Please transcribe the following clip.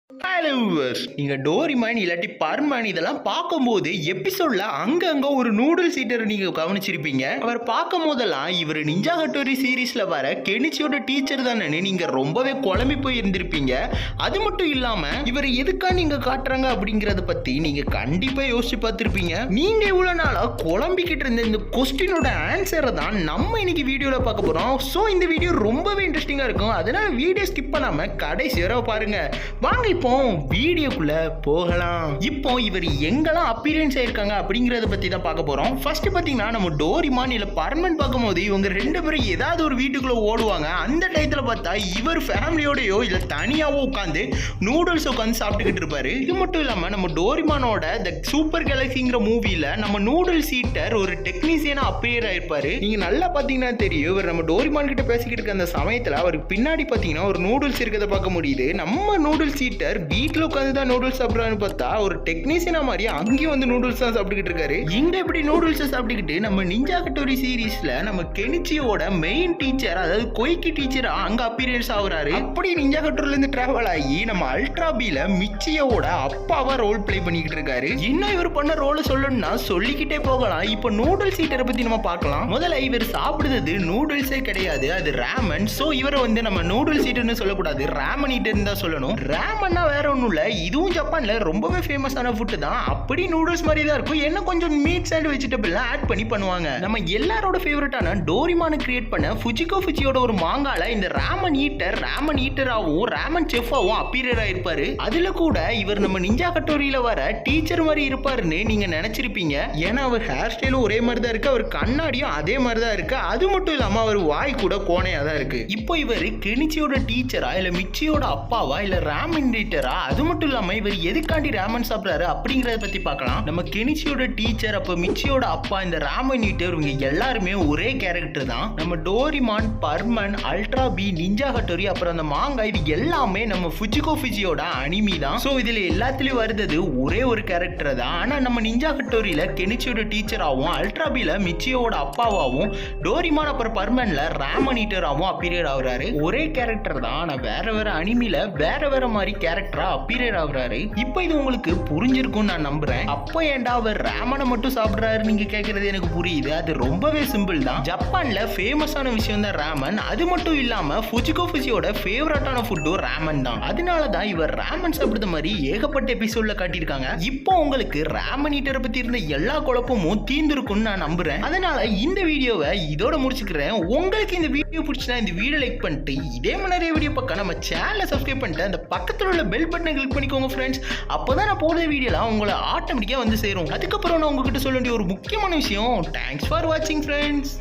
Hello viewers, நீங்க Doraemon இல்லாட்டி பர்மான் இதெல்லாம் பார்க்கும்போது எபிசோட்ல அங்கங்க ஒரு நூடுல்ஸ் ஈட்டர் நீங்க கவனிச்சிருப்பீங்க. அவர் பார்க்கும் போதெல்லாம் இவர் நிஞ்சா ஹட்டோரி சீரீஸ்ல வர கெனிச்சியோட டீச்சர் தானே நீங்க ரொம்பவே குழம்பி போய் இருந்திருப்பீங்க. அது மட்டும் இல்லாம இவர் எதுக்கா நீங்க காட்டுறாங்க அப்படிங்கறத பத்தி நீங்க கண்டிப்பா யோசிச்சு பார்த்திருப்பீங்க. நீங்க இவ்வளவு நாளா குழம்பிக்கிட்டு இருந்த இந்த கொஸ்டினோட ஆன்சரை தான் நம்ம இன்னைக்கு வீடியோல பார்க்க போறோம். ஸோ இந்த வீடியோ ரொம்பவே இன்ட்ரெஸ்டிங்கா இருக்கும். அதனால வீடியோ ஸ்கிப் பண்ணாம கடைசி வரை பாருங்க. வாங்க இப்போ வீடியோக்குள்ள போகலாம். இப்போ இவர் எங்கெல்லாம் அப்பியரன்ஸ் ஆயிருக்காங்க அப்படிங்கறத பத்தி தான் பார்க்க போறோம். ஃபர்ஸ்ட் பாத்தீங்கன்னா நம்ம டோரிமான் இல்ல பர்மன் பார்க்கும்போது இவங்க ரெண்டு பேரும் ஏதாவது ஒரு வீட்டுக்குள்ள ஓடுவாங்க. அந்த டயத்துல பார்த்தா இவர் ஃபேமிலியோடயோ இல்ல தனியாவோ உட்காந்து நூடுல்ஸ் உட்காந்து சாப்பிட்டுக்கிட்டு இருப்பாரு. இது மட்டும் இல்லாம நம்ம டோரிமானோட த சூப்பர் கேலக்சிங்கிற மூவில நம்ம நூடுல்ஸ் ஈட்டர் ஒரு டெக்னீசியனா அப்பியர் ஆயிருப்பாரு. நீங்க நல்லா பாத்தீங்கன்னா தெரியும், இவர் நம்ம டோரிமான் கிட்ட பேசிக்கிட்டு இருக்க அந்த சமயத்துல அவருக்கு பின்னாடி பாத்தீங்கன்னா ஒரு நூடுல்ஸ் இருக்கிறத பார்க்க முடியுது. நம்ம நூடுல்ஸ் ஈட்டர் வீட்டில் உட்காந்து தான் நூடுல்ஸ் சாப்பிட்றான்னு பார்த்தா ஒரு டெக்னீசியனா மாதிரி அங்கேயும் வந்து நூடுல்ஸ் தான் சாப்பிட்டுக்கிட்டு இருக்காரு. இங்க எப்படி நூடுல்ஸ் சாப்பிட்டுக்கிட்டு நம்ம நிஞ்சா ஹட்டோரி சீரீஸ்ல நம்ம கெனிச்சியோட மெயின் டீச்சர் அதாவது கொய்கி டீச்சரா அங்க அப்பியரன்ஸ் ஆகுறாரு. அப்படி நிஞ்சா ஹட்டோரில இருந்து டிராவல் ஆகி நம்ம அல்ட்ரா பீல மிச்சியோட அப்பாவா ரோல் பிளே பண்ணிக்கிட்டு இருக்காரு. இன்னும் இவர் பண்ண ரோல சொல்லணும்னா சொல்லிக்கிட்டே போகலாம். இப்போ நூடுல்ஸ் ஈட்டரை பத்தி நம்ம பார்க்கலாம். முதல்ல இவர் சாப்பிடுறது நூடுல்ஸே கிடையாது, அது ராமன். சோ இவரை வந்து நம்ம நூடுல்ஸ் ஈட்டர்னு சொல்லக்கூடாது, ராமன் ஈட்டர்னு தான் சொல்லணும். ராமன் வேற ஒன்றும் இல்லை, இதுவும் ஜப்பான்ல ரொம்பவே ஃபேமஸான ஃபுட் தான். அப்படி நூடுல்ஸ் மாதிரி தான் இருக்கும், என்ன கொஞ்சம் மீட்ஸ் அண்ட் வெஜிடபிள்லாம் ஆட் பண்ணி பண்ணுவாங்க. நம்ம எல்லாரோட ஃபேவரட்டான டோரிமான் கிரியேட் பண்ண ஃபுஜிகோ ஃபுஜியோட ஒரு மாங்கால இந்த ராமன் ஈட்டராகவும் ராமன் செஃபாவும் அப்பியர் ஆயிருப்பாரு. அதுல கூட இவர் நம்ம நிஞ்சா ஹட்டோரியில வர டீச்சர் மாதிரி இருப்பாருன்னு நீங்க நினைச்சிருப்பீங்க. ஏன்னா அவர் ஹேர் ஸ்டைலும் ஒரே மாதிரி தான் இருக்கு, அவர் கண்ணாடியும் அதே மாதிரி தான் இருக்கு. அது மட்டும் இல்லாம அவர் வாய் கூட கோணையா தான் இருக்கு. இப்போ இவர் கெனிச்சியோட டீச்சரா இல்ல மிச்சியோட அப்பாவா இல்ல ராமன் ஈட்டரா, அது மட்டும் இல்லாம இவர் எதுக்காண்டி ராமன் சாப்பிடுறாரு அப்படிங்கறத பத்தி பார்க்கலாம். நம்ம கெனிச்சியோட டீச்சர் அப்ப மிச்சியோட அப்பா இந்த ராமன் ஈட்டர் இவங்க எல்லாருமே ஒரே கேரக்டர் தான். நம்ம Doraemon, Perman, Ultra B, Ninja Hattori அப்புறம் அந்த மாங்கா இது எல்லாமே நம்ம ஃபுஜிகோ ஃபுஜியோட அனிமி தான். சோ இதுல எல்லாத்துலயும் வருது ஒரே ஒரு கேரக்டர் தான். ஆனா நம்ம நிஞ்சா ஹட்டோரியில கெனிச்சியோட டீச்சராகவும் அல்ட்ரா பில மிச்சியோட அப்பாவாகவும் டோரிமான் அப்புறம் பர்மன்ல ராமன் ஈட்டராகவும் அப்பியர் ஆகுறாரு. ஒரே கேரக்டர் தான், ஆனா வேற வேற அனிமில வேற வேற மாதிரி கேரக்டரா அப்பியர் ஆகுறாரு. இப்போ இது உங்களுக்கு புரிஞ்சிருக்கும் நான் நம்புறேன். அப்போ ஏன்டா அவர் ராமனை மட்டும் சாப்பிடுறாரு நீங்க கேட்கறது எனக்கு புரியுது. அது ரொம்பவே சிம்பிள் தான். ஜப்பான்ல ஃபேமஸான விஷயம் தான் ராமன். அது மட்டும் இல்லாம ஃபுஜிகோ ஃபுஜியோட ஃபேவரட்டான ஃபுட்டும் ராமன் தான். அதனாலதான் இவர் ராமன் சாப்பிடுற மாதிரி ஏகப்பட்ட எபிசோட்ல காட்டியிருக்காங்க. இப்போ உங்களுக்கு ராமன் ஈட்டரை பத்தி இருந்த எல்லா குழப்பமும் தீர்ந்திருக்கும்னு நான் நம்புறேன். அதனால இந்த வீடியோவை இதோட முடிச்சுக்கிறேன். உங்களுக்கு இந்த வீடியோ பிடிச்சா இந்த வீடியோ லைக் பண்ணிட்டு இதே மாதிரி நிறைய வீடியோ பார்க்க நம்ம சேனலை சப்ஸ்கிரைப் பண்ணிட்டு அந்த பக்கத்தில் உள்ள பெல் பட்டனை கிளிக் பண்ணிக்கோங்க ஃப்ரெண்ட்ஸ். அப்போதான் நான் போடுற வீடியோலாம் உங்களை ஆட்டோமேட்டிக்காக வந்து சேரும். அதுக்கப்புறம் நான் உங்ககிட்ட சொல்ல வேண்டிய ஒரு முக்கியமான விஷயம், தேங்க்ஸ் ஃபார் வாட்சிங் ஃப்ரெண்ட்ஸ்.